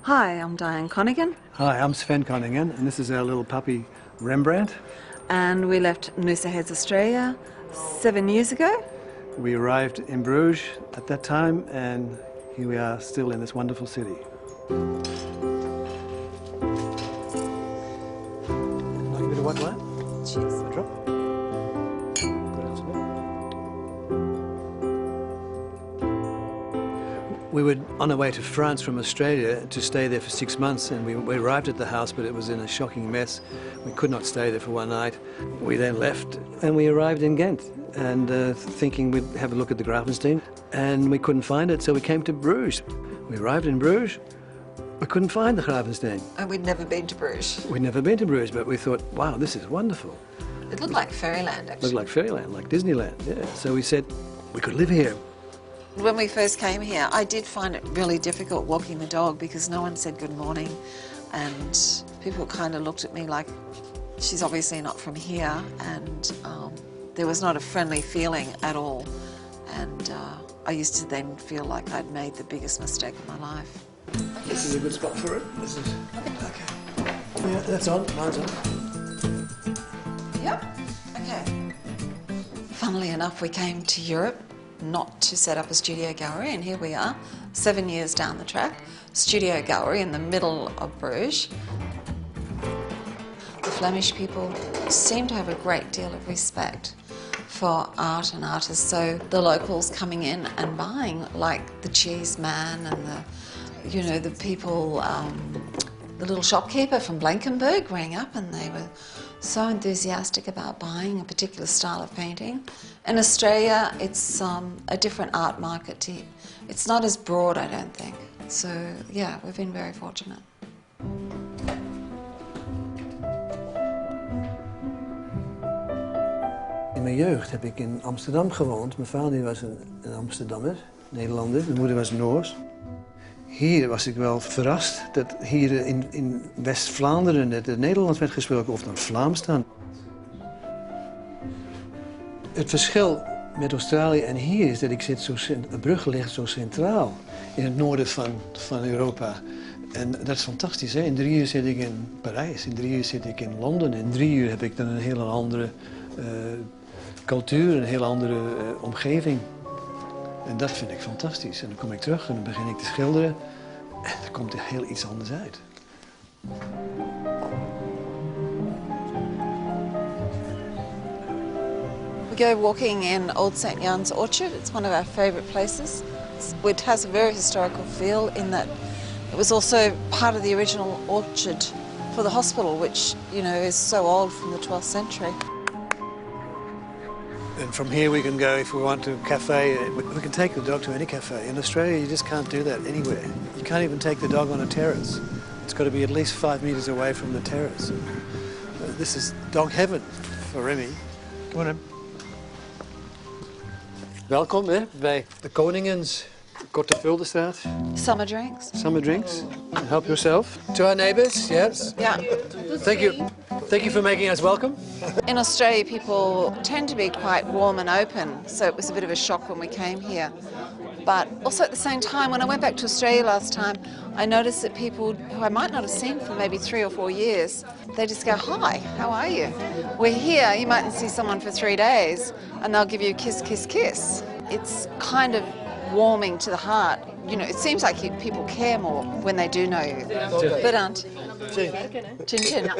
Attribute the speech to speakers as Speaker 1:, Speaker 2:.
Speaker 1: Hi, I'm Dianne Koningen.
Speaker 2: Hi, I'm Svein Koningen, and this is our little puppy Rembrandt.
Speaker 1: And we left Noosa Heads, Australia 7 years ago.
Speaker 2: We arrived in Bruges at that time, and here we are still in this wonderful city. Like a bit of white wine?
Speaker 1: Cheers.
Speaker 2: A drop? We were on our way to France from Australia to stay there for 6 months, and we arrived at the house, but it was in a shocking mess. We could not stay there for one night. We then left, and we arrived in Ghent, and thinking we'd have a look at the Gravenstein, and we couldn't find it, so we came to Bruges. We arrived in Bruges. We couldn't find the Gravenstein.
Speaker 1: And we'd never been to Bruges.
Speaker 2: We'd never been to Bruges, but we thought, wow, this is wonderful.
Speaker 1: It looked like fairyland, actually.
Speaker 2: It looked like fairyland, like Disneyland, yeah. So we said, we could live here.
Speaker 1: When we first came here, I did find it really difficult walking the dog because no one said good morning, and people kind of looked at me like, she's obviously not from here, and there was not a friendly feeling at all. And I used to then feel like I'd made the biggest mistake of my life.
Speaker 2: This is a good spot for it. This is okay. Yeah, that's on. Mine's on.
Speaker 1: Yep. Okay. Funnily enough, we came to Europe not to set up a studio gallery, and here we are, 7 years down the track, studio gallery in the middle of Bruges. The Flemish people seem to have a great deal of respect for art and artists, so the locals coming in and buying, like the cheese man and the people, the little shopkeeper from Blankenberg rang up, and they were so enthusiastic about buying a particular style of painting. In Australia, it's a different art market. It's not as broad, I don't think. So, yeah, we've been very fortunate.
Speaker 2: In mijn jeugd heb ik in Amsterdam gewoond. Mijn vader was een Amsterdammer, Nederlander. Mijn moeder was Noors. Hier was ik wel verrast dat hier in West-Vlaanderen het Nederlands werd gesproken, of dan Vlaams dan. Het verschil met Australië en hier is dat Brugge ligt zo centraal in het noorden van Europa. En dat is fantastisch, hè? In 3 uur zit ik in Parijs, in 3 uur zit ik in Londen. In 3 uur heb ik dan een hele andere cultuur, een hele andere omgeving. En dat vind ik fantastisch. En dan kom ik terug en dan begin ik te schilderen. En dan komt er heel iets anders uit.
Speaker 1: We go walking in Old St. Jan's Orchard. It's one of our favourite places. It has a very historical feel in that it was also part of the original orchard for the hospital, which, you know, is so old, from the 12th century.
Speaker 2: And from here we can go, if we want, to a cafe. We can take the dog to any cafe. In Australia, you just can't do that anywhere. You can't even take the dog on a terrace. It's got to be at least 5 meters away from the terrace. This is dog heaven for Remy. Come on, Rem. Welkom hè, bij de Koningens, Korte Vuldenstraat.
Speaker 1: Summer drinks.
Speaker 2: Summer drinks. Help yourself. To our neighbours, yes.
Speaker 1: Yeah.
Speaker 2: Thank you. Thank you for making us welcome.
Speaker 1: In Australia, people tend to be quite warm and open, so it was a bit of a shock when we came here. But also at the same time, when I went back to Australia last time, I noticed that people who I might not have seen for maybe 3 or 4 years, they just go, hi, how are you? We're here, you mightn't see someone for 3 days, and they'll give you a kiss, kiss, kiss. It's kind of warming to the heart. You know, it seems like people care more when they do know you. Bedankt. Chin chin.